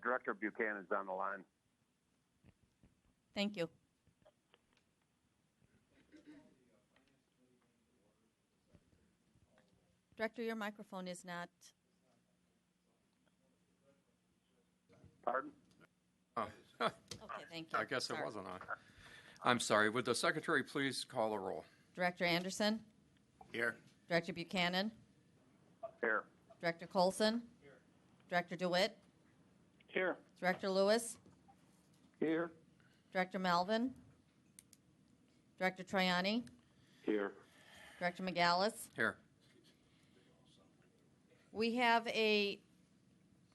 Director Buchanan's on the line. Thank you. Director, your microphone is not. Pardon? Okay, thank you. I guess Sorry. it wasn't on. I'm sorry. Would the secretary please call the roll? Director Anderson? Here. Director Buchanan? Here. Director Colson? Here. Director DeWitt? Here. Director Lewis? Here. Director Melvin? Director Troiani? Here. Director McGallis? Here. We have a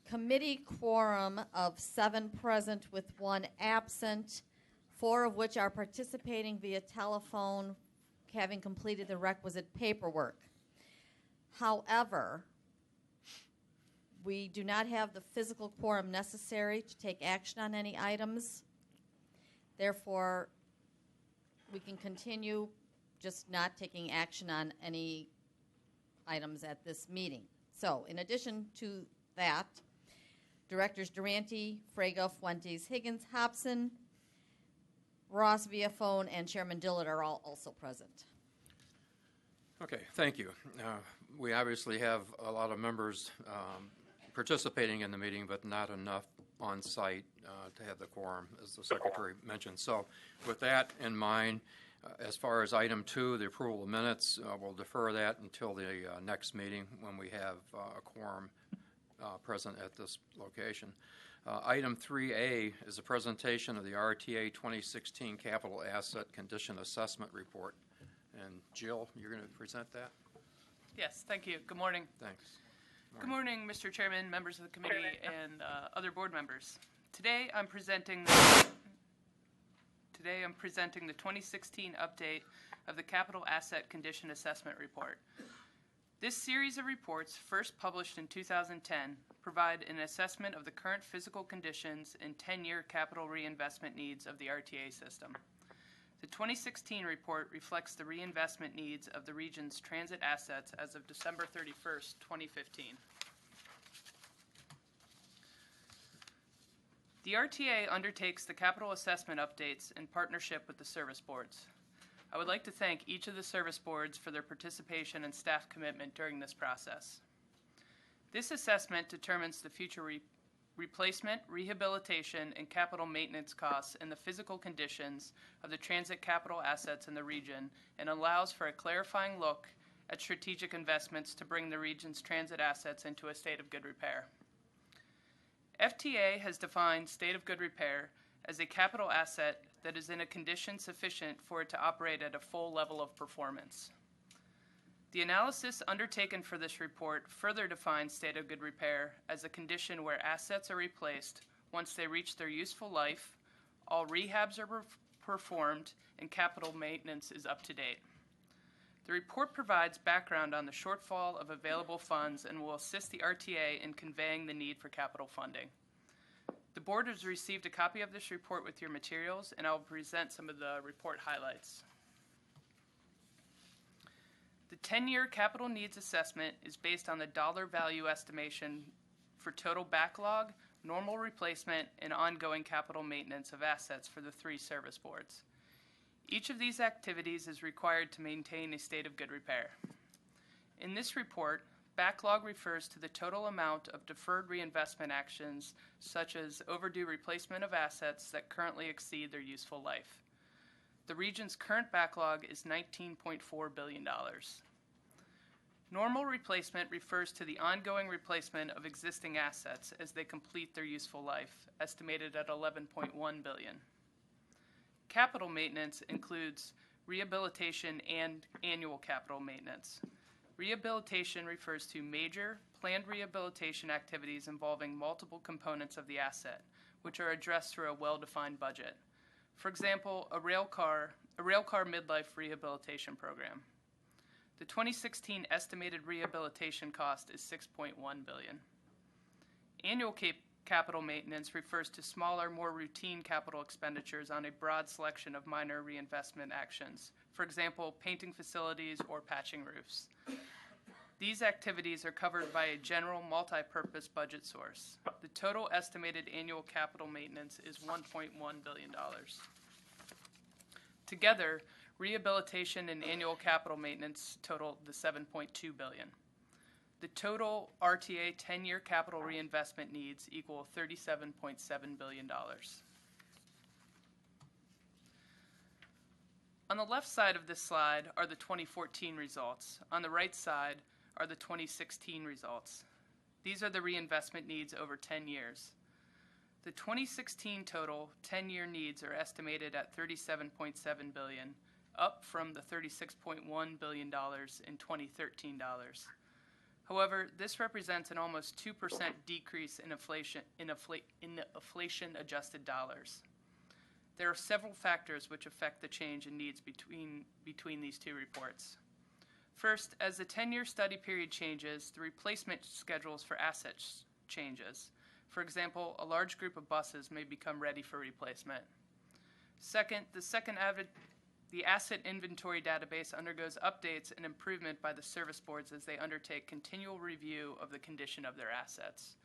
committee quorum of 7 present with 1 absent, 4 of which are participating via telephone, having completed the requisite paperwork. However, we do not have the physical quorum necessary to take action on any items. Therefore, we can continue just not taking action on any items at this meeting. So, in addition to that, Directors Durante, Fraga, Fuentes, Higgins, Hobson, Ross via phone, and Chairman Dillard are all also present. Okay, thank you. We obviously have a lot of members participating in the meeting, but not enough on site to have the quorum, as the secretary mentioned. So with that in mind, as far as item 2, the approval of minutes, we'll defer that until the next meeting when we have a quorum present at this location. Item 3A is a presentation of the RTA 2016 Capital Asset Condition Assessment Report. And Jill, you're going to present that? Yes, thank you. Good morning. Thanks. Good morning, Mr. Chairman, members of the committee, and other board members. Today I'm presenting the 2016 update of the Capital Asset Condition Assessment Report. This series of reports, first published in 2010, provide an assessment of the current physical conditions and 10-year capital reinvestment needs of the RTA system. The 2016 report reflects the reinvestment needs of the region's transit assets as of December 31st, 2015. The RTA undertakes the capital assessment updates in partnership with the service boards. I would like to thank each of the service boards for their participation and staff commitment during this process. This assessment determines the future replacement, rehabilitation, and capital maintenance costs and the physical conditions of the transit capital assets in the region and allows for a clarifying look at strategic investments to bring the region's transit assets into a state of good repair. FTA has defined state of good repair as a capital asset that is in a condition sufficient for it to operate at a full level of performance. The analysis undertaken for this report further defines state of good repair as a condition where assets are replaced once they reach their useful life, all rehabs are performed, and capital maintenance is up to date. The report provides background on the shortfall of available funds and will assist the RTA in conveying the need for capital funding. The board has received a copy of this report with your materials, and I will present some of the report highlights. The 10-year capital needs assessment is based on the dollar value estimation for total backlog, normal replacement, and ongoing capital maintenance of assets for the 3 service boards. Each of these activities is required to maintain a state of good repair. In this report, backlog refers to the total amount of deferred reinvestment actions, such as overdue replacement of assets that currently exceed their useful life. The region's current backlog is $19.4 billion. Normal replacement refers to the ongoing replacement of existing assets as they complete their useful life, estimated at $11.1 billion. Capital maintenance includes rehabilitation and annual capital maintenance. Rehabilitation refers to major, planned rehabilitation activities involving multiple components of the asset, which are addressed through a well-defined budget. For example, a rail car midlife rehabilitation program. The 2016 estimated rehabilitation cost is $6.1 billion. Annual capital maintenance refers to smaller, more routine capital expenditures on a broad selection of minor reinvestment actions. For example, painting facilities or patching roofs. These activities are covered by a general multi-purpose budget source. The total estimated annual capital maintenance is $1.1 billion. Together, rehabilitation and annual capital maintenance total the $7.2 billion. The total RTA 10-year capital reinvestment needs equal $37.7 billion. On the left side of this slide are the 2014 results. On the right side are the 2016 results. These are the reinvestment needs over 10 years. The 2016 total 10-year needs are estimated at $37.7 billion, up from the $36.1 billion in 2013 dollars. However, this represents an almost 2% decrease in inflation-adjusted dollars. There are several factors which affect the change in needs between these two reports. First, as the 10-year study period changes, the replacement schedules for assets changes. For example, a large group of buses may become ready for replacement. Second, the asset inventory database undergoes updates and improvement by the service boards as they undertake continual review of the condition of their assets.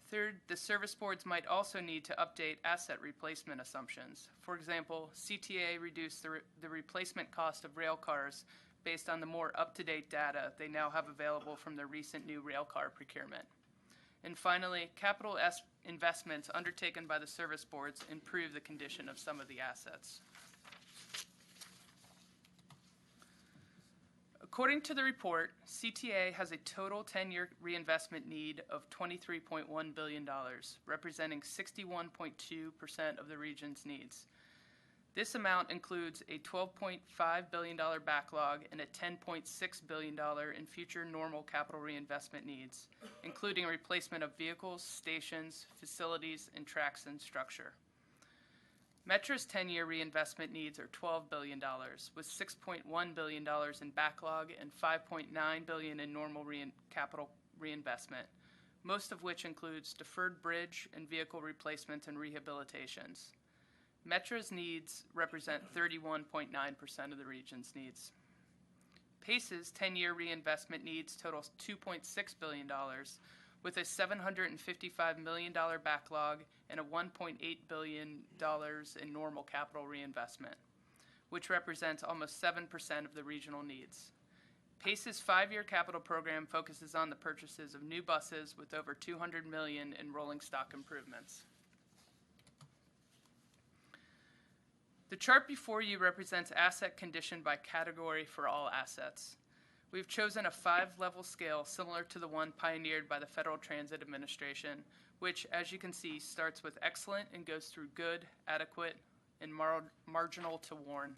Third, the service boards might also need to update asset replacement assumptions. For example, CTA reduced the replacement cost of rail cars based on the more up-to-date data they now have available from the recent new rail car procurement. And finally, capital investments undertaken by the service boards improve the condition of some of the assets. According to the report, CTA has a total 10-year reinvestment need of $23.1 billion, representing 61.2% of the region's needs. This amount includes a $12.5 billion backlog and a $10.6 billion in future normal capital reinvestment needs, including replacement of vehicles, stations, facilities, and tracks and structure. Metra's 10-year reinvestment needs are $12 billion, with $6.1 billion in backlog and $5.9 billion in normal capital reinvestment, most of which includes deferred bridge and vehicle replacements and rehabilitations. Metra's needs represent 31.9% of the region's needs. PACE's 10-year reinvestment needs total $2.6 billion, with a $755 million backlog and a $1.8 billion in normal capital reinvestment, which represents almost 7% of the regional needs. PACE's 5-year capital program focuses on the purchases of new buses with over $200 million in rolling stock improvements. The chart before you represents asset condition by category for all assets. We've chosen a 5-level scale similar to the one pioneered by the Federal Transit Administration, which, as you can see, starts with excellent and goes through good, adequate, and marginal to worn.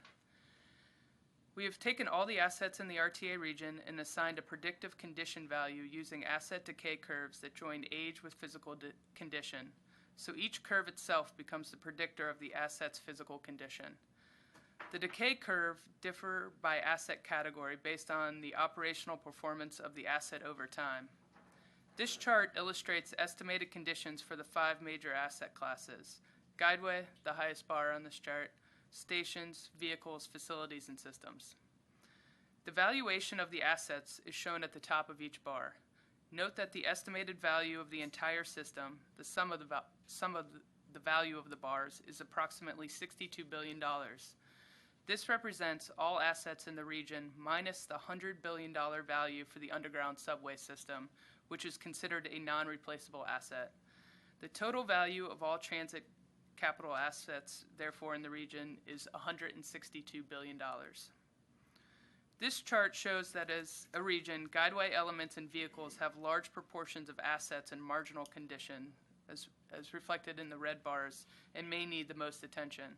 We have taken all the assets in the RTA region and assigned a predictive condition value using asset decay curves that join age with physical condition. So each curve itself becomes the predictor of the asset's physical condition. The decay curve differ by asset category based on the operational performance of the asset over time. This chart illustrates estimated conditions for the 5 major asset classes: guideway, the highest bar on this chart, stations, vehicles, facilities, and systems. The valuation of the assets is shown at the top of each bar. Note that the estimated value of the entire system, the sum of the value of the bars, is approximately $62 billion. This represents all assets in the region minus the $100 billion value for the underground subway system, which is considered a non-replaceable asset. The total value of all transit capital assets, therefore, in the region is $162 billion. This chart shows that as a region, guideway elements and vehicles have large proportions of assets in marginal condition, as reflected in the red bars, and may need the most attention.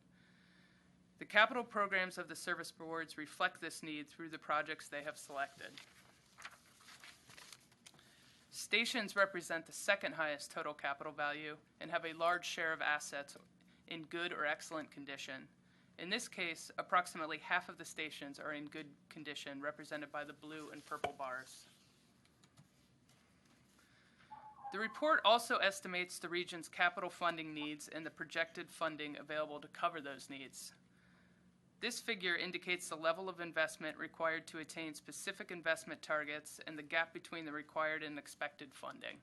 The capital programs of the service boards reflect this need through the projects they have selected. Stations represent the second highest total capital value and have a large share of assets in good or excellent condition. In this case, approximately half of the stations are in good condition, represented by the blue and purple bars. The report also estimates the region's capital funding needs and the projected funding available to cover those needs. This figure indicates the level of investment required to attain specific investment targets and the gap between the required and expected funding.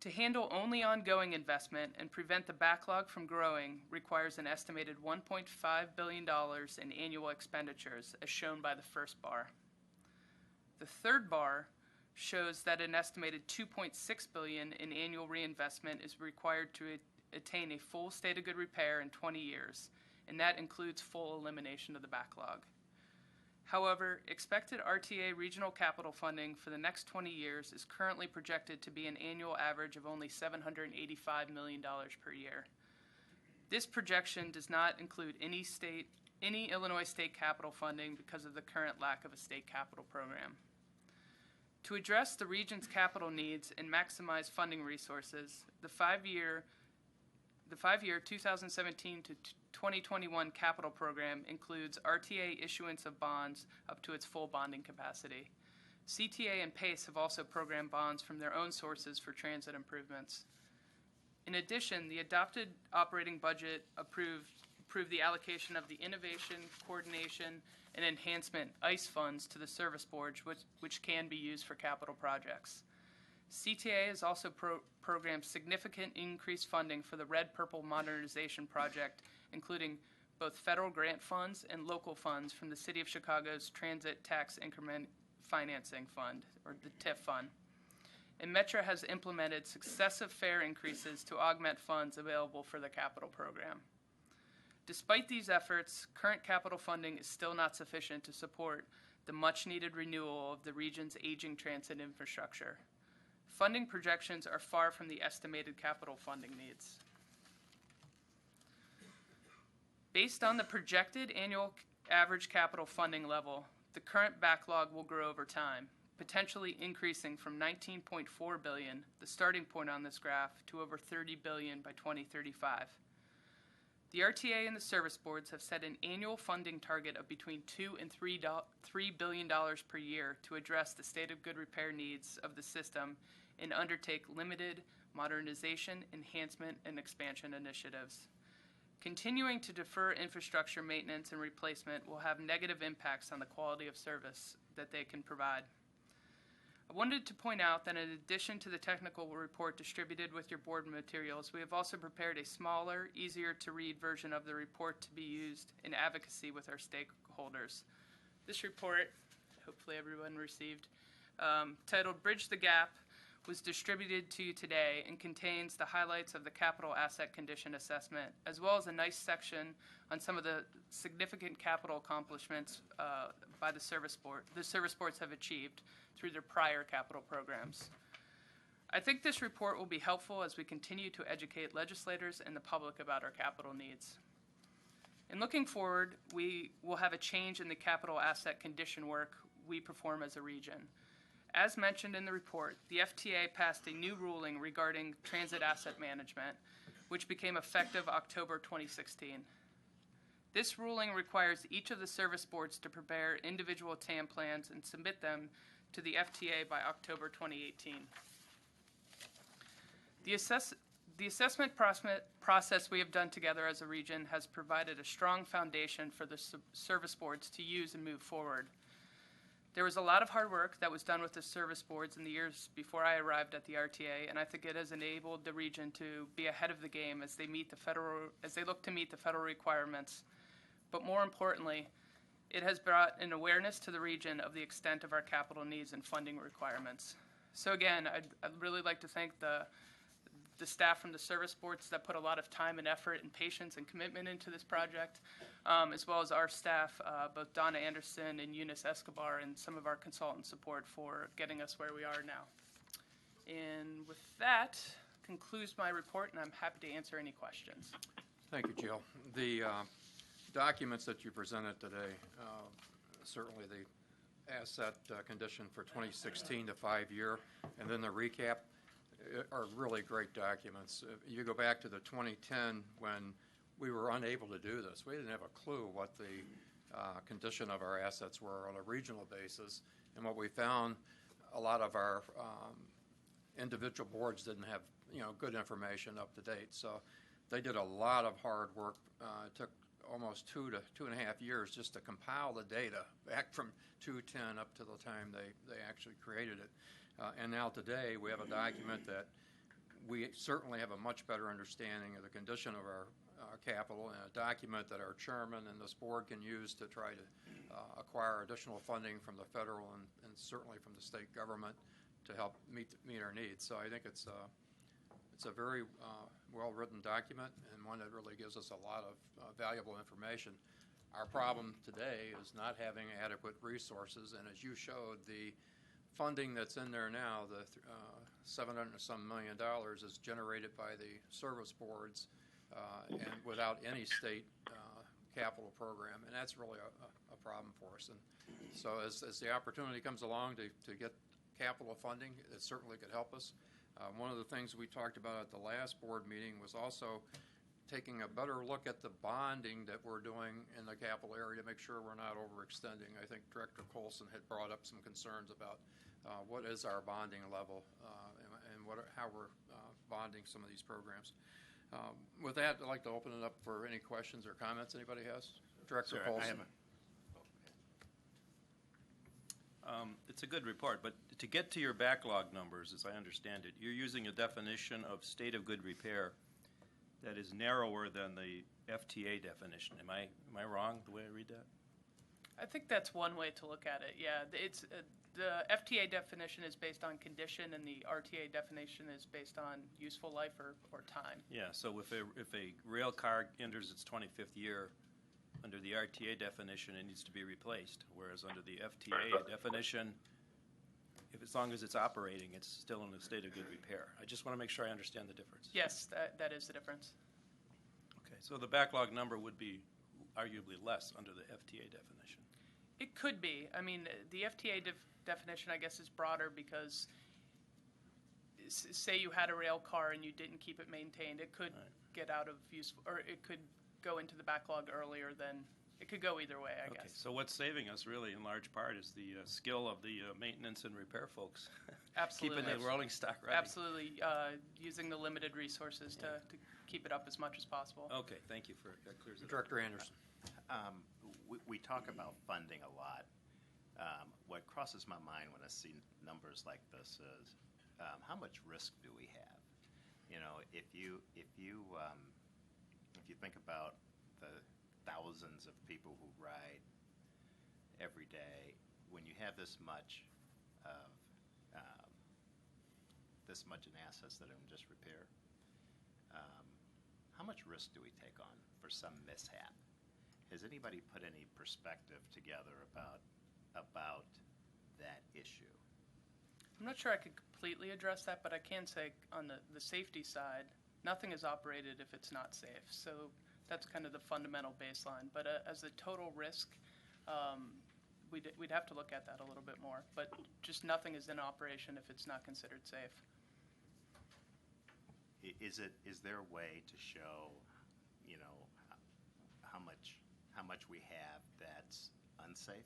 To handle only ongoing investment and prevent the backlog from growing requires an estimated $1.5 billion in annual expenditures, as shown by the first bar. The third bar shows that an estimated $2.6 billion in annual reinvestment is required to attain a full state of good repair in 20 years, and that includes full elimination of the backlog. However, expected RTA regional capital funding for the next 20 years is currently projected to be an annual average of only $785 million per year. This projection does not include any Illinois state capital funding because of the current lack of a state capital program. To address the region's capital needs and maximize funding resources, the five-year 2017 to 2021 capital program includes RTA issuance of bonds up to its full bonding capacity. CTA and PACE have also programmed bonds from their own sources for transit improvements. In addition, the adopted operating budget approved the allocation of the Innovation, Coordination, and Enhancement ICE funds to the service boards, which can be used for capital projects. CTA has also programmed significant increased funding for the Red Purple Modernization Project, including both federal grant funds and local funds from the City of Chicago's Transit Tax Increment Financing Fund, or the TIF fund. And Metra has implemented successive fare increases to augment funds available for the capital program. Despite these efforts, current capital funding is still not sufficient to support the much-needed renewal of the region's aging transit infrastructure. Funding projections are far from the estimated capital funding needs. Based on the projected annual average capital funding level, the current backlog will grow over time, potentially increasing from $19.4 billion, the starting point on this graph, to over $30 billion by 2035. The RTA and the service boards have set an annual funding target of between $2 and $3 billion per year to address the state of good repair needs of the system and undertake limited modernization, enhancement, and expansion initiatives. Continuing to defer infrastructure maintenance and replacement will have negative impacts on the quality of service that they can provide. I wanted to point out that in addition to the technical report distributed with your board materials, we have also prepared a smaller, easier to read version of the report to be used in advocacy with our stakeholders. This report, hopefully everyone received, titled Bridge the Gap, was distributed to you today and contains the highlights of the capital asset condition assessment, as well as a nice section on some of the significant capital accomplishments by the service boards have achieved through their prior capital programs. I think this report will be helpful as we continue to educate legislators and the public about our capital needs. In looking forward, we will have a change in the capital asset condition work we perform as a region. As mentioned in the report, the FTA passed a new ruling regarding transit asset management, which became effective October 2016. This ruling requires each of the service boards to prepare individual TAM plans and submit them to the FTA by October 2018. The assessment process we have done together as a region has provided a strong foundation for the service boards to use and move forward. There was a lot of hard work that was done with the service boards in the years before I arrived at the RTA, and I think it has enabled the region to be ahead of the game as they look to meet the federal requirements. But more importantly, it has brought an awareness to the region of the extent of our capital needs and funding requirements. So again, I'd really like to thank the staff from the service boards that put a lot of time and effort and patience and commitment into this project, as well as our staff, both Donna Anderson and Eunice Escobar, and some of our consultant support for getting us where we are now. And with that, concludes my report, and I'm happy to answer any questions. Thank you, Jill. The documents that you presented today, certainly the asset condition for 2016 to 5-year, and then the recap, are really great documents. You go back to the 2010 when we were unable to do this. We didn't have a clue what the condition of our assets were on a regional basis, and what we found, a lot of our individual boards didn't have good information up to date. So they did a lot of hard work. It took almost 2.5 years just to compile the data back from 2010 up to the time they actually created it. And now today we have a document that we certainly have a much better understanding of the condition of our capital, and a document that our chairman and this board can use to try to acquire additional funding from the federal and certainly from the state government to help meet our needs. So I think it's a very well-written document, and one that really gives us a lot of valuable information. Our problem today is not having adequate resources, and as you showed, the funding that's in there now, the $700 and some million is generated by the service boards and without any state capital program, and that's really a problem for us. And so as the opportunity comes along to get capital funding, it certainly could help us. One of the things we talked about at the last board meeting was also taking a better look at the bonding that we're doing in the capital area to make sure we're not overextending. I think Director Colson had brought up some concerns about what is our bonding level and how we're bonding some of these programs. With that, I'd like to open it up for any questions or comments anybody has. Director Colson. It's a good report, but to get to your backlog numbers, as I understand it, you're using a definition of state of good repair that is narrower than the FTA definition. Am I wrong the way I read that? I think that's one way to look at it. Yeah, it's the FTA definition is based on condition, and the RTA definition is based on useful life or time. Yeah. So if a rail car enters its 25th year, under the RTA definition, it needs to be replaced, whereas under the FTA definition, as long as it's operating, it's still in a state of good repair. I just want to make sure I understand the difference. Yes, that is the difference. Okay, so the backlog number would be arguably less under the FTA definition. It could be. I mean, the FTA definition, I guess, is broader because say you had a rail car and you didn't keep it maintained, it could get out of use, or it could go into the backlog earlier than it could go either way, I guess. So what's saving us really in large part is the skill of the maintenance and repair folks. Absolutely. Keeping the rolling stock ready. Absolutely. Using the limited resources to keep it up as much as possible. Okay, thank you for that. Clears it up. Director Anderson. We talk about funding a lot. What crosses my mind when I see numbers like this is how much risk do we have? You know, if you think about the thousands of people who ride every day, when you have this much of in assets that are in just repair, how much risk do we take on for some mishap? Has anybody put any perspective together about that issue? I'm not sure I could completely address that, but I can say on the safety side, nothing is operated if it's not safe. So that's kind of the fundamental baseline. But as a total risk, we'd have to look at that a little bit more. But just nothing is in operation if it's not considered safe. Is there a way to show, you know, how much we have that's unsafe?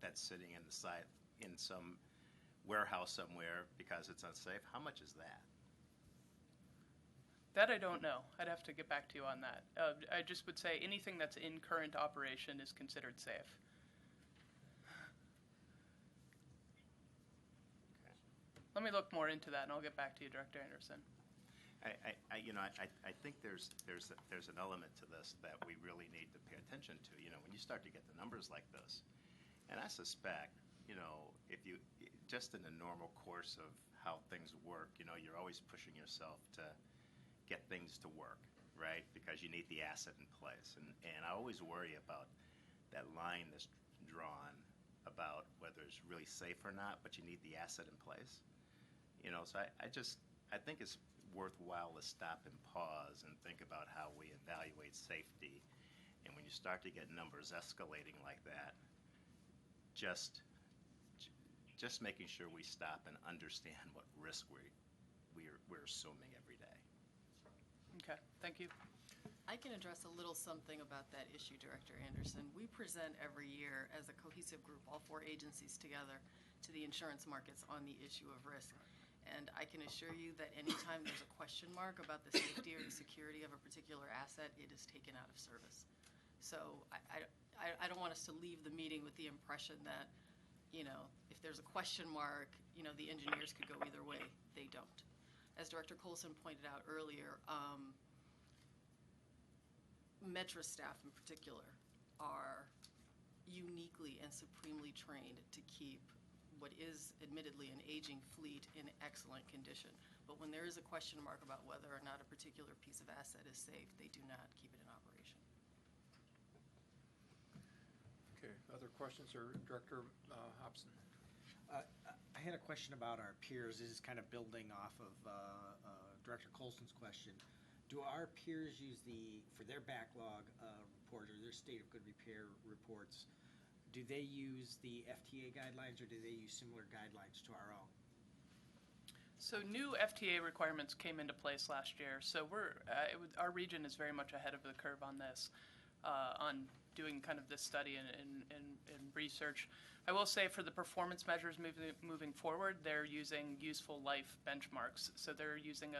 That's sitting in the site in some warehouse somewhere because it's unsafe. How much is that? That I don't know. I'd have to get back to you on that. I just would say anything that's in current operation is considered safe. Let me look more into that, and I'll get back to you, Director Anderson. I think there's an element to this that we really need to pay attention to. You know, when you start to get the numbers like this, and I suspect, you know, if you just in the normal course of how things work, you know, you're always pushing yourself to get things to work, right? Because you need the asset in place, and I always worry about that line that's drawn about whether it's really safe or not, but you need the asset in place. You know, so I think it's worthwhile to stop and pause and think about how we evaluate safety. And when you start to get numbers escalating like that, just making sure we stop and understand what risk we're assuming every day. Okay, thank you. I can address a little something about that issue, Director Anderson. We present every year as a cohesive group, all four agencies together, to the insurance markets on the issue of risk. And I can assure you that anytime there's a question mark about the safety or the security of a particular asset, it is taken out of service. So I don't want us to leave the meeting with the impression that, you know, if there's a question mark, you know, the engineers could go either way. They don't. As Director Colson pointed out earlier, Metra staff in particular are uniquely and supremely trained to keep what is admittedly an aging fleet in excellent condition. But when there is a question mark about whether or not a particular piece of asset is safe, they do not keep it in operation. Okay, other questions, or Director Hobson? I had a question about our peers. This is kind of building off of Director Colson's question. Do our peers use for their backlog report or their state of good repair reports, do they use the FTA guidelines or do they use similar guidelines to our own? So new FTA requirements came into place last year. So our region is very much ahead of the curve on this, on doing kind of this study and research. I will say for the performance measures moving forward, they're using useful life benchmarks. So they're using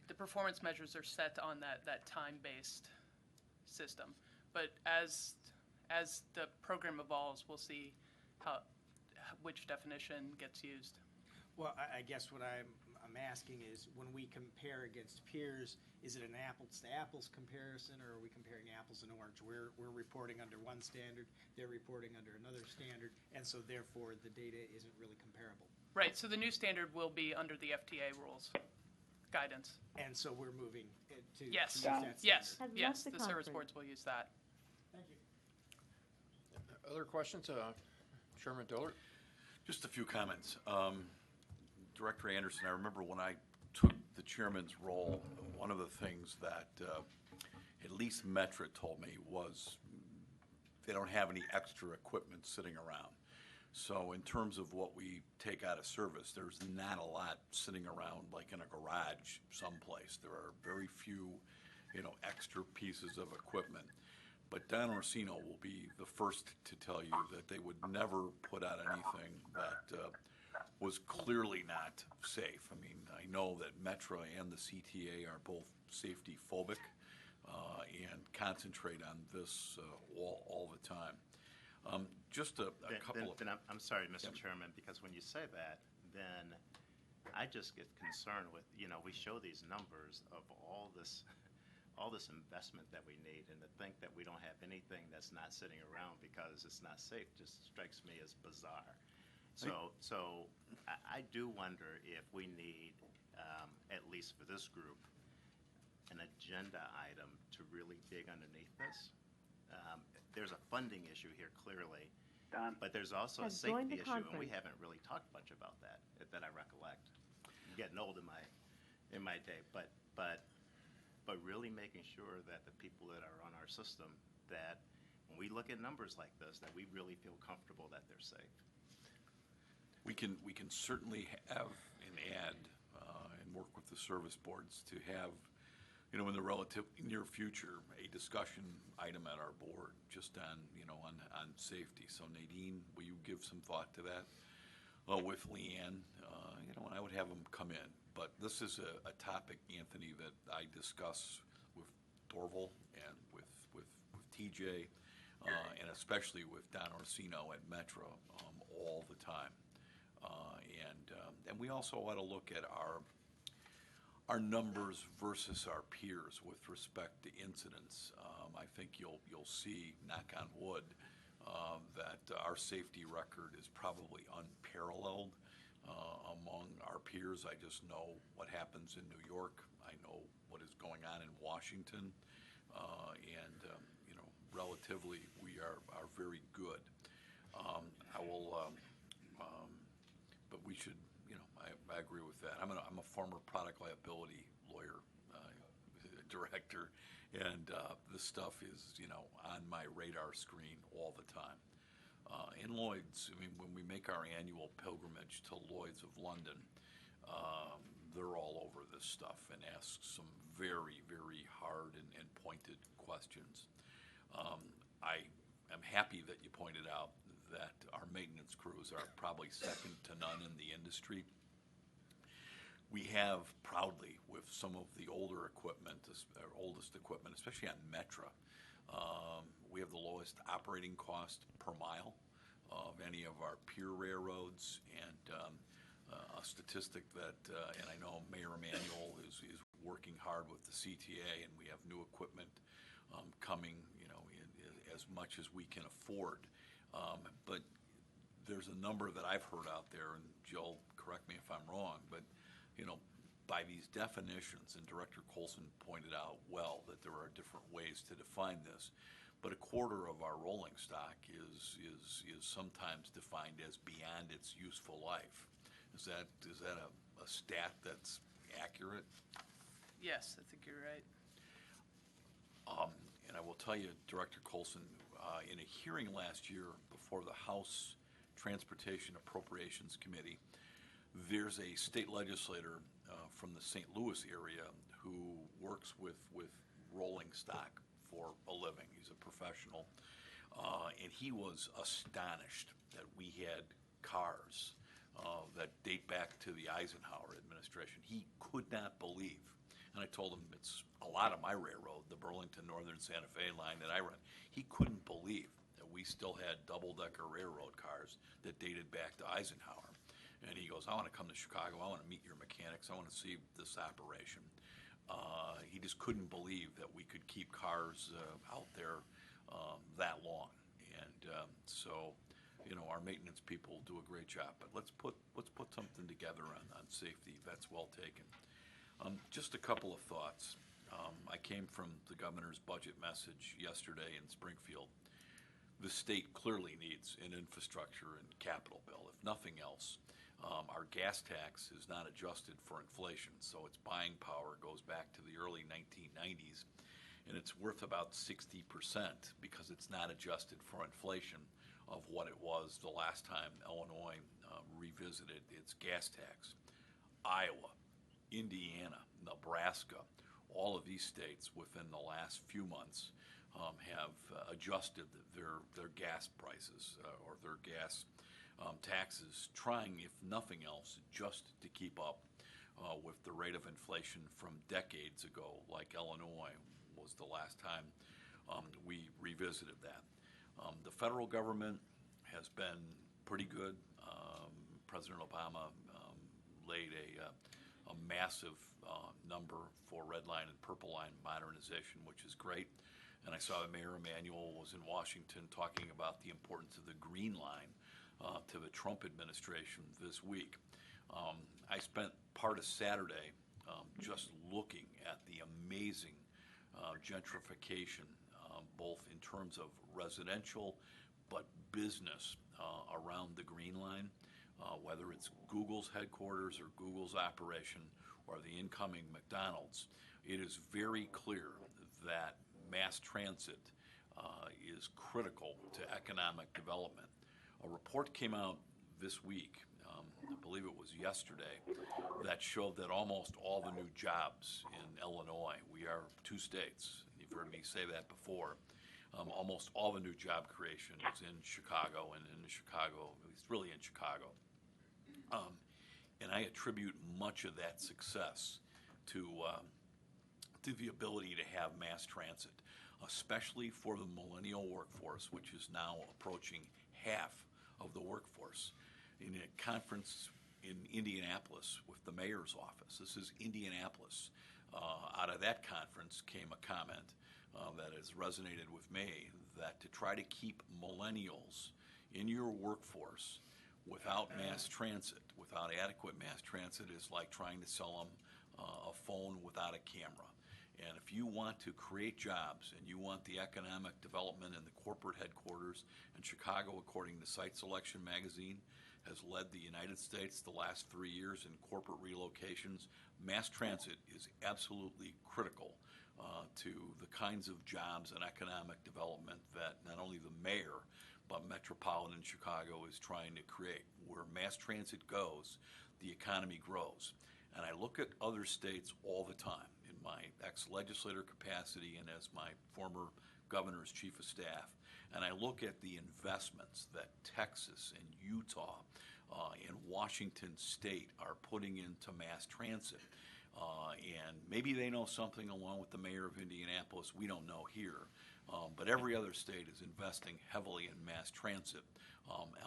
the performance measures are set on that time-based system. But as the program evolves, we'll see which definition gets used. Well, I guess what I'm asking is when we compare against peers, is it an apples-to-apples comparison, or are we comparing apples and orange? We're reporting under one standard, they're reporting under another standard, and so therefore the data isn't really comparable. Right, so the new standard will be under the FTA rules guidance. And so we're moving to Yes, use that standard. yes, I've yes, left the the service conference. boards will use that. Thank you. Other questions? Chairman Dillard? Just a few comments. Director Anderson, I remember when I took the chairman's role, one of the things that at least Metra told me was they don't have any extra equipment sitting around. So in terms of what we take out of service, there's not a lot sitting around like in a garage someplace. There are very few, extra pieces of equipment. But Don Orsino will be the first to tell you that they would never put out anything that was clearly not safe. I mean, I know that Metra and the CTA are both safety phobic and concentrate on this all the time. Just a couple of... I'm sorry, Mr. Chairman, because when you say that, then I just get concerned with, we show these numbers of all this investment that we need, and to think that we don't have anything that's not sitting around because it's not safe just strikes me as bizarre. So I do wonder if we need, at least for this group, an agenda item to really dig underneath this. There's a funding issue here, clearly, but there's also a Has joined safety the issue, and we conference. haven't really talked much about that I recollect. I'm getting old in my day, but really making sure that the people that are on our system, that when we look at numbers like this, that we really feel comfortable that they're safe. We can certainly have and add and work with the service boards to have, in the relative near future, a discussion item at our board just on, on safety. So Nadine, will you give some thought to that with Leanne? And I would have them come in. But this is a topic, Anthony, that I discuss with Dorval and with TJ, and especially with Don Orsino at Metra all the time. And we also ought to look at our numbers versus our peers with respect to incidents. I think you'll see, knock on wood, that our safety record is probably unparalleled among our peers. I just know what happens in New York. I know what is going on in Washington, and relatively we are very good. I will. But we should, I agree with that. I'm a former product liability lawyer, director, and this stuff is, on my radar screen all the time. In Lloyd's, when we make our annual pilgrimage to Lloyd's of London, they're all over this stuff and ask some very, very hard and pointed questions. I am happy that you pointed out that our maintenance crews are probably second to none in the industry. We have proudly, with some of the older equipment, our oldest equipment, especially on Metra, we have the lowest operating cost per mile of any of our peer railroads, and a statistic that, and I know Mayor Emanuel is working hard with the CTA, and we have new equipment coming, as much as we can afford. But there's a number that I've heard out there, and Jill, correct me if I'm wrong, but by these definitions, and Director Colson pointed out well that there are different ways to define this, but a quarter of our rolling stock is sometimes defined as beyond its useful life. Is that a stat that's accurate? Yes, I think you're right. And I will tell you, Director Colson, in a hearing last year before the House Transportation Appropriations Committee, there's a state legislator from the St. Louis area who works with rolling stock for a living. He's a professional. And he was astonished that we had cars that date back to the Eisenhower administration. He could not believe. And I told him it's a lot of my railroad, the Burlington Northern Santa Fe line that I run. He couldn't believe that we still had double-decker railroad cars that dated back to Eisenhower. And he goes, I want to come to Chicago. I want to meet your mechanics. I want to see this operation. He just couldn't believe that we could keep cars out there that long. And so, our maintenance people do a great job. But let's put something together on safety. That's well taken. Just a couple of thoughts. I came from the governor's budget message yesterday in Springfield. The state clearly needs an infrastructure and capital bill, if nothing else. Our gas tax is not adjusted for inflation, so its buying power goes back to the early 1990s, and it's worth about 60% because it's not adjusted for inflation of what it was the last time Illinois revisited its gas tax. Iowa, Indiana, Nebraska, all of these states within the last few months have adjusted their gas prices or their gas taxes, trying, if nothing else, just to keep up with the rate of inflation from decades ago, like Illinois was the last time we revisited that. The federal government has been pretty good. President Obama laid a massive number for Red Line and Purple Line modernization, which is great. And I saw Mayor Emanuel was in Washington talking about the importance of the Green Line to the Trump administration this week. I spent part of Saturday just looking at the amazing gentrification, both in terms of residential but business around the Green Line, whether it's Google's headquarters or Google's operation or the incoming McDonald's. It is very clear that mass transit is critical to economic development. A report came out this week, I believe it was yesterday, that showed that almost all the new jobs in Illinois, we are 2 states, you've heard me say that before, almost all the new job creation is in Chicago, and in Chicago, it's really in Chicago. And I attribute much of that success to the ability to have mass transit, especially for the millennial workforce, which is now approaching half of the workforce. In a conference in Indianapolis with the mayor's office, this is Indianapolis, out of that conference came a comment that has resonated with me, that to try to keep millennials in your workforce without mass transit, without adequate mass transit, is like trying to sell them a phone without a camera. And if you want to create jobs and you want the economic development in the corporate headquarters, and Chicago, according to Site Selection magazine, has led the United States the last 3 years in corporate relocations, mass transit is absolutely critical to the kinds of jobs and economic development that not only the mayor, but metropolitan Chicago is trying to create. Where mass transit goes, the economy grows. And I look at other states all the time in my ex-legislator capacity and as my former governor's chief of staff, and I look at the investments that Texas and Utah and Washington State are putting into mass transit, and maybe they know something along with the mayor of Indianapolis we don't know here, but every other state is investing heavily in mass transit.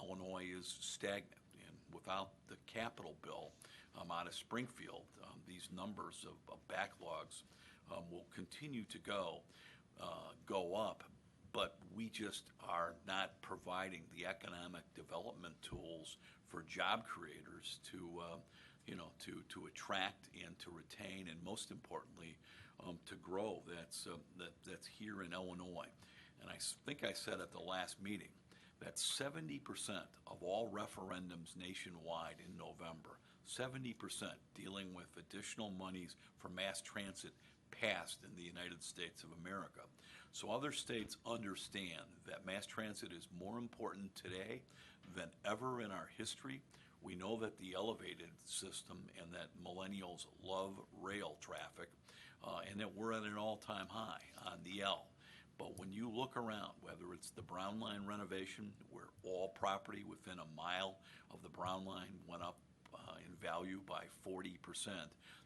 Illinois is stagnant, and without the capital bill out of Springfield, these numbers of backlogs will continue to go up, but we just are not providing the economic development tools for job creators to attract and to retain, and most importantly, to grow. That's here in Illinois. And I think I said at the last meeting that 70% of all referendums nationwide in November, 70% dealing with additional monies for mass transit passed in the United States of America. So other states understand that mass transit is more important today than ever in our history. We know that the elevated system and that millennials love rail traffic, and that we're at an all-time high on the L. But when you look around, whether it's the Brown Line renovation, where all property within a mile of the Brown Line went up in value by 40%,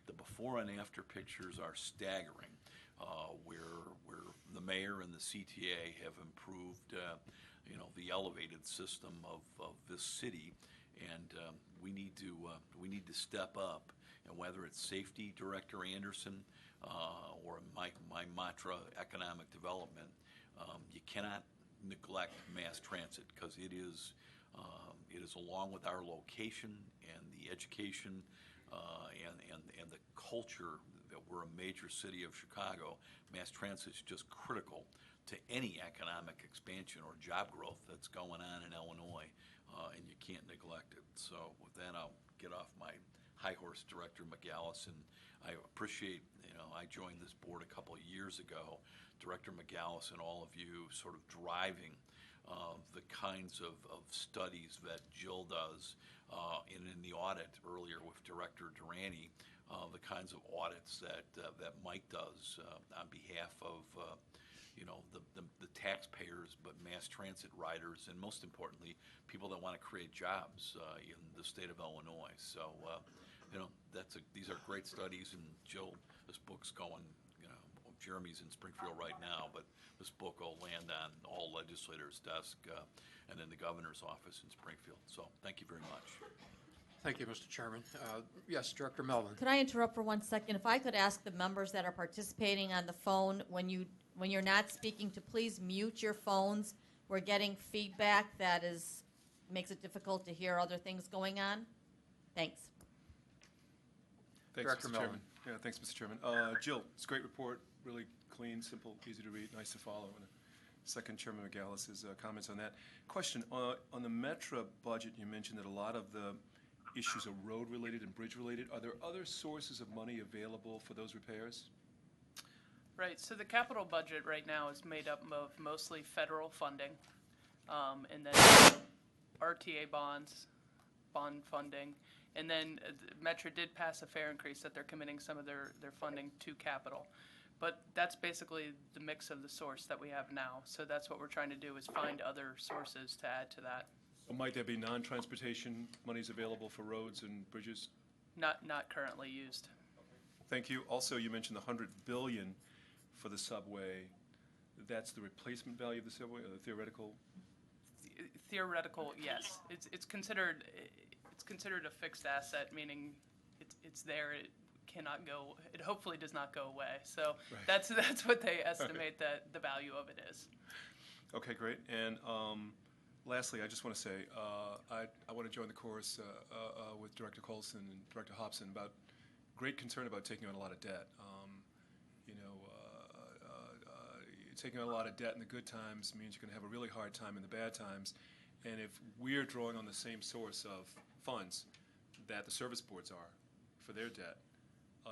the before and after pictures are staggering, where the mayor and the CTA have improved, the elevated system of this city, and we need to step up. And whether it's Safety Director Anderson or my mantra, economic development, you cannot neglect mass transit, because it is along with our location and the education and the culture that we're a major city of Chicago. Mass transit is just critical to any economic expansion or job growth that's going on in Illinois, and you can't neglect it. So with that, I'll get off my high horse, Director McGallis, and I appreciate, I joined this board a couple of years ago, Director McGallis and all of you sort of driving the kinds of studies that Jill does, and in the audit earlier with Director Durante, the kinds of audits that Mike does on behalf of the taxpayers, but mass transit riders, and most importantly, people that want to create jobs in the state of Illinois. So, these are great studies, and Jill, this book's going, Jeremy's in Springfield right now, but this book will land on all legislators' desk and in the governor's office in Springfield. So, thank you very much. Thank you, Mr. Chairman. Yes, Director Melvin. Could I interrupt for 1 second? If I could ask the members that are participating on the phone, when you're not speaking, to please mute your phones. We're getting feedback that makes it difficult to hear other things going on. Thanks. Thanks, Director Mr. Melvin. Chairman. Yeah, thanks, Mr. Chairman. Jill, it's a great report, really clean, simple, easy to read, nice to follow. And second Chairman McGallis' comments on that. Question, on the Metra budget, you mentioned that a lot of the issues are road-related and bridge-related. Are there other sources of money available for those repairs? Right, so the capital budget right now is made up of mostly federal funding, and then RTA bonds, bond funding, and then Metra did pass a fair increase that they're committing some of their funding to capital. But that's basically the mix of the source that we have now. So that's what we're trying to do, is find other sources to add to that. So might there be non-transportation monies available for roads and bridges? Not currently used. Thank you. Also, you mentioned the $100 billion for the subway. That's the replacement value of the subway, or the theoretical? Theoretical, yes. It's considered a fixed asset, meaning it's there. It cannot go. It hopefully does not go away. So Right. that's what they estimate that the value of it is. Okay, great. And lastly, I just want to say I want to join the chorus with Director Colson and Director Hobson about great concern about taking on a lot of debt. Taking on a lot of debt in the good times means you're going to have a really hard time in the bad times. And if we're drawing on the same source of funds that the service boards are for their debt,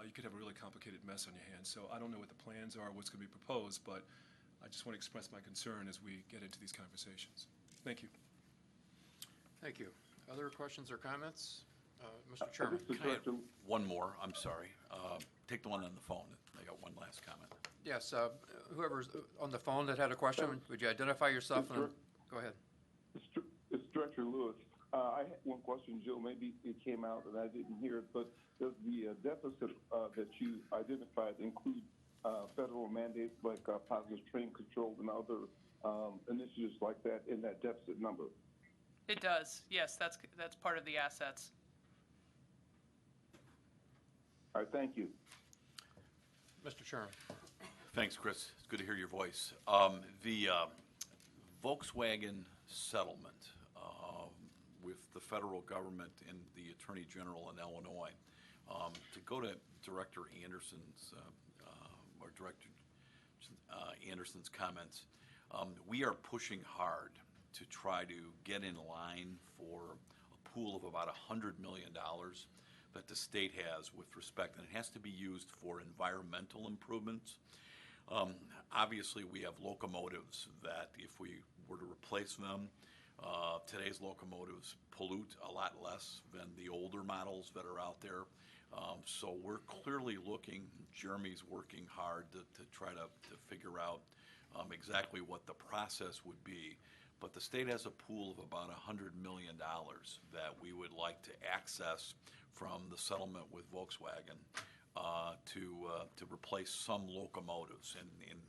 you could have a really complicated mess on your hands. So I don't know what the plans are, what's going to be proposed, but I just want to express my concern as we get into these conversations. Thank you. Thank you. Other questions or comments? Mr. Chairman. Can I have one more? I'm sorry. Take the one on the phone. I got one last comment. Yes, whoever's on the phone that had a question, would you identify yourself? Yes, sir. Go ahead. It's Director Lewis. I had one question, Joe. Maybe it came out and I didn't hear it, but does the deficit that you identified include federal mandates like positive train control and other initiatives like that in that deficit number? It does. Yes, that's part of the assets. All right, thank you. Mr. Chairman. Thanks, Chris. It's good to hear your voice. The Volkswagen settlement with the federal government and the Attorney General in Illinois, to go to Director Anderson's Anderson's comments, we are pushing hard to try to get in line for a pool of about $100 million that the state has with respect, and it has to be used for environmental improvements. Obviously, we have locomotives that if we were to replace them, today's locomotives pollute a lot less than the older models that are out there. So we're clearly looking, Jeremy's working hard to try to figure out exactly what the process would be. But the state has a pool of about $100 million that we would like to access from the settlement with Volkswagen to replace some locomotives. And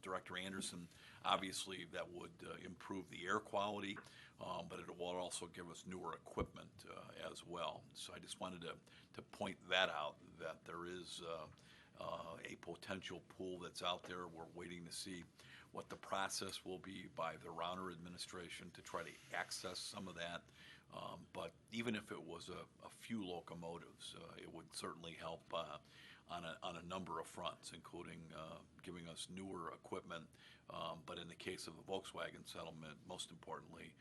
Director Anderson, obviously that would improve the air quality, but it will also give us newer equipment as well. So I just wanted to point that out, that there is a potential pool that's out there. We're waiting to see what the process will be by the Rauner administration to try to access some of that. But even if it was a few locomotives, it would certainly help on a number of fronts, including giving us newer equipment. But in the case of the Volkswagen settlement, most importantly,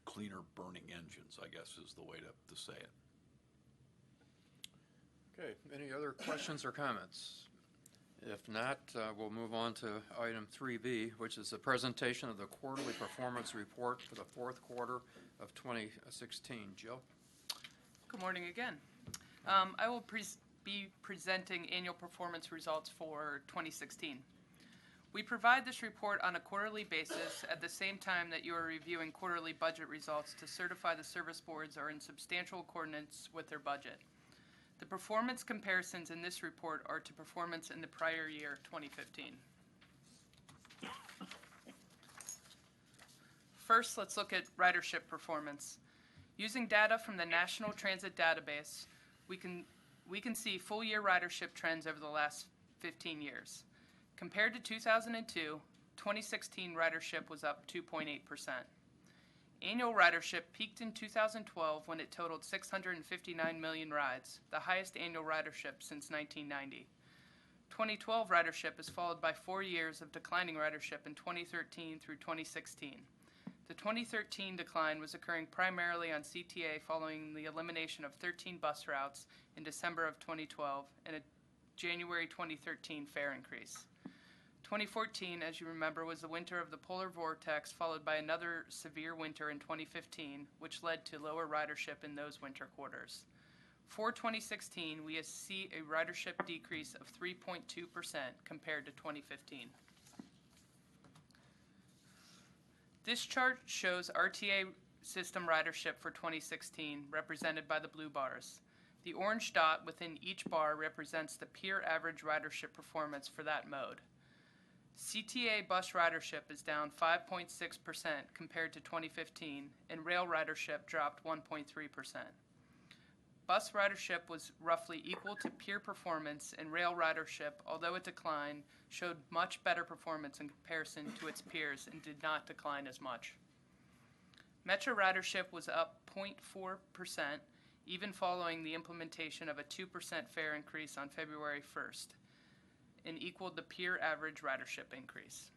cleaner burning engines, I guess is the way to say it. Okay, any other questions or comments? If not, we'll move on to item 3B, which is a presentation of the quarterly performance report for the fourth quarter of 2016. Jill? Good morning again. I will be presenting annual performance results for 2016. We provide this report on a quarterly basis at the same time that you are reviewing quarterly budget results to certify the service boards are in substantial accordance with their budget. The performance comparisons in this report are to performance in the prior year, 2015. First, let's look at ridership performance. Using data from the National Transit Database, we can see full-year ridership trends over the last 15 years. Compared to 2002, 2016 ridership was up 2.8%. Annual ridership peaked in 2012 when it totaled 659 million rides, the highest annual ridership since 1990. 2012 ridership is followed by 4 years of declining ridership in 2013 through 2016. The 2013 decline was occurring primarily on CTA following the elimination of 13 bus routes in December of 2012 and a January 2013 fare increase. 2014, as you remember, was the winter of the polar vortex, followed by another severe winter in 2015, which led to lower ridership in those winter quarters. For 2016, we see a ridership decrease of 3.2% compared to 2015. This chart shows RTA system ridership for 2016, represented by the blue bars. The orange dot within each bar represents the peer average ridership performance for that mode. CTA bus ridership is down 5.6% compared to 2015, and rail ridership dropped 1.3%. Bus ridership was roughly equal to peer performance, and rail ridership, although it declined, showed much better performance in comparison to its peers and did not decline as much. Metro ridership was up 0.4%, even following the implementation of a 2% fare increase on February 1st. And equaled the peer average ridership increase.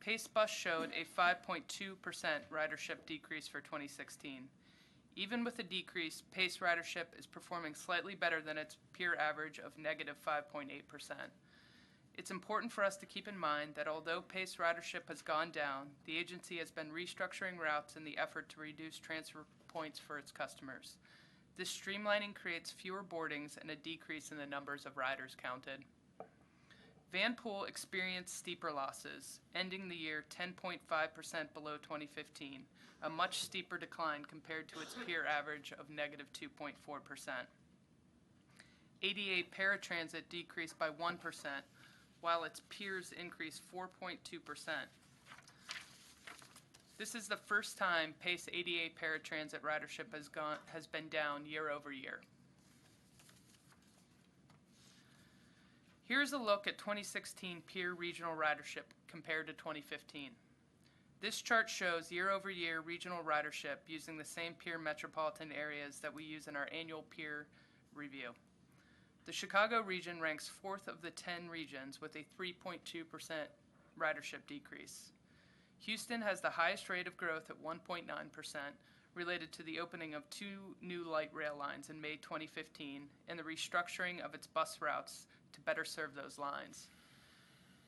Pace Bus showed a 5.2% ridership decrease for 2016. Even with the decrease, Pace ridership is performing slightly better than its peer average of negative 5.8%. It's important for us to keep in mind that although Pace ridership has gone down, the agency has been restructuring routes in the effort to reduce transfer points for its customers. This streamlining creates fewer boardings and a decrease in the numbers of riders counted. Vanpool experienced steeper losses, ending the year 10.5% below 2015, a much steeper decline compared to its peer average of negative 2.4%. ADA paratransit decreased by 1%, while its peers increased 4.2%. This is the first time PACE ADA paratransit ridership has been down year over year. Here's a look at 2016 peer regional ridership compared to 2015. This chart shows year-over-year regional ridership using the same peer metropolitan areas that we use in our annual peer review. The Chicago region ranks 4th of the 10 regions with a 3.2% ridership decrease. Houston has the highest rate of growth at 1.9%, related to the opening of 2 new light rail lines in May 2015 and the restructuring of its bus routes to better serve those lines.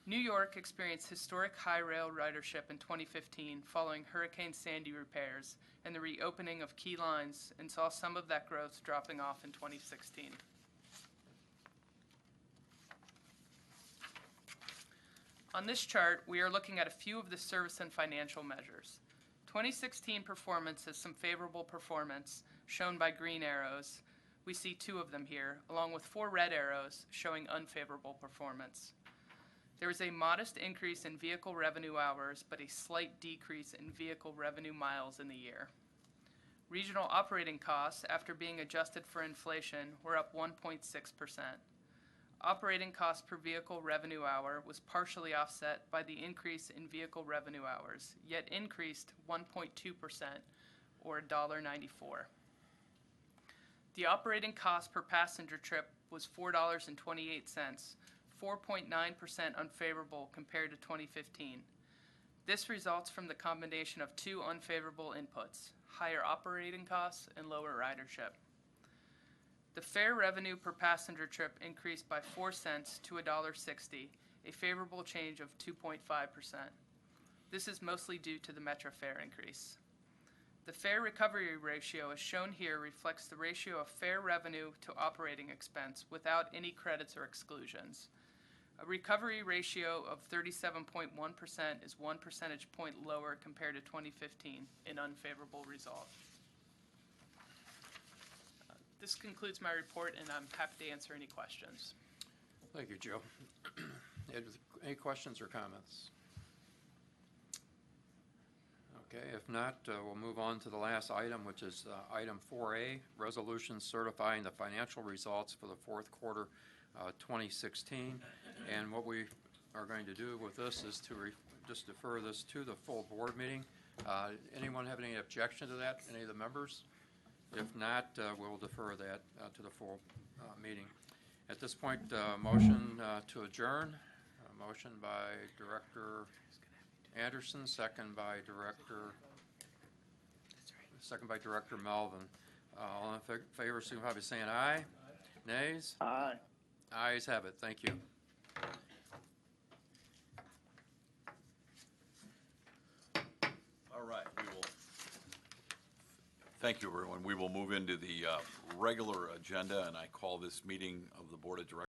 New York experienced historic high rail ridership in 2015 following Hurricane Sandy repairs and the reopening of key lines, and saw some of that growth dropping off in 2016. On this chart, we are looking at a few of the service and financial measures. 2016 performance has some favorable performance, shown by green arrows. We see 2 of them here, along with 4 red arrows showing unfavorable performance. There is a modest increase in vehicle revenue hours, but a slight decrease in vehicle revenue miles in the year. Regional operating costs, after being adjusted for inflation, were up 1.6%. Operating cost per vehicle revenue hour was partially offset by the increase in vehicle revenue hours, yet increased 1.2%, or $1.94. The operating cost per passenger trip was $4.28, 4.9% unfavorable compared to 2015. This results from the combination of 2 unfavorable inputs: higher operating costs and lower ridership. The fare revenue per passenger trip increased by 4 cents to $1.60, a favorable change of 2.5%. This is mostly due to the Metro fare increase. The fare recovery ratio, as shown here, reflects the ratio of fare revenue to operating expense without any credits or exclusions. A recovery ratio of 37.1% is 1 percentage point lower compared to 2015, an unfavorable result. This concludes my report, and I'm happy to answer any questions. Thank you, Joe. Ed, any questions or comments? Okay, if not, we'll move on to the last item, which is item 4A, resolution certifying the financial results for the fourth quarter 2016. And what we are going to do with this is to just defer this to the full board meeting. Anyone have any objection to that? Any of the members? If not, we'll defer that to the full meeting. At this point, motion to adjourn. Motion by Director Anderson, second by Director Melvin. All in favor, signify by saying aye. Nays? Aye. Ayes have it. Thank you. All right, we will. Thank you, everyone. We will move into the regular agenda, and I call this meeting of the Board of Directors